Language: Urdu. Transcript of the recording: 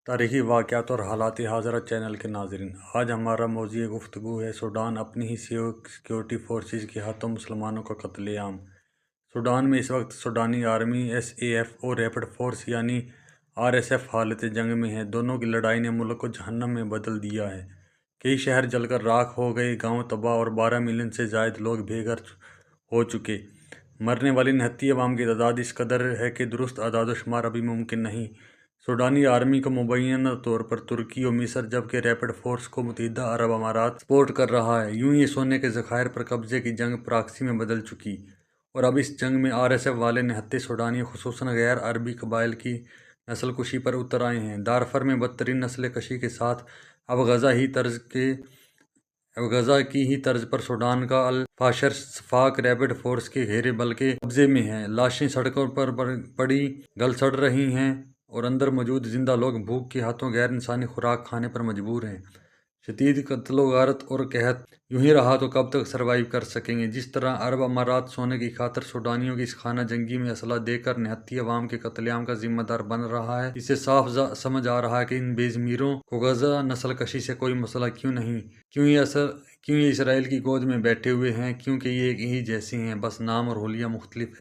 تاریخی واقعات اور حالات حاضرہ چینل کے ناظرین، آج ہمارا موضوع گفتگو ہے سوڈان اپنی ہی سیکیورٹی فورسز کے ہاتھوں مسلمانوں کا قتل عام۔ سوڈان میں اس وقت سوڈانی آرمی SAF اور ریپڈ فورس یعنی RSF حالت جنگ میں ہے۔ دونوں کی لڑائی نے ملک کو جہنم میں بدل دیا ہے۔ کئی شہر جل کر راکھ ہو گئے، گاؤں تباہ اور 12 ملین سے زائد لوگ بے گھر ہو چکے۔ مرنے والی نہتی عوام کی تعداد اس قدر ہے کہ درست اعداد و شمار ابھی ممکن نہیں۔ سوڈانی آرمی کو مبینہ طور پر ترکی اور مصر جبکہ ریپڈ فورس کو متحدہ عرب امارات سپورٹ کر رہا ہے۔ یوں ہی سونے کے ذخائر پر قبضے کی جنگ پراکسی میں بدل چکی، اور اب اس جنگ میں RSF والے نہتے سوڈانی خصوصاً غیر عربی قبائل کی نسل کشی پر اتر آئے ہیں۔ دارفر میں بدترین نسل کشی کے ساتھ اب غزہ کی ہی طرز پر سوڈان کا الفاشر صفاق ریپڈ فورس کے گھیرے بل کے قبضے میں ہے۔ لاشیں سڑکوں پر پڑی گل سڑ رہی ہیں اور اندر موجود زندہ لوگ بھوک کے ہاتھوں غیر انسانی خوراک کھانے پر مجبور ہیں۔ شدید قتل و غارت اور قحط یوں ہی رہا تو کب تک سروائیو کر سکیں گے؟ جس طرح عرب امارات سونے کی خاطر سوڈانیوں کی اس خانہ جنگی میں اسلحہ دے کر نہتی عوام کے قتل عام کا ذمہ دار بن رہا ہے، اس سے صاف سمجھ آ رہا ہے کہ ان بے ضمیروں کو غزہ نسل کشی سے کوئی مسئلہ کیوں نہیں، کیوں یہ اسرائیل کی گود میں بیٹھے ہوئے ہیں، کیونکہ یہ ایک ہی جیسے ہیں، بس نام اور حلیہ مختلف ہے۔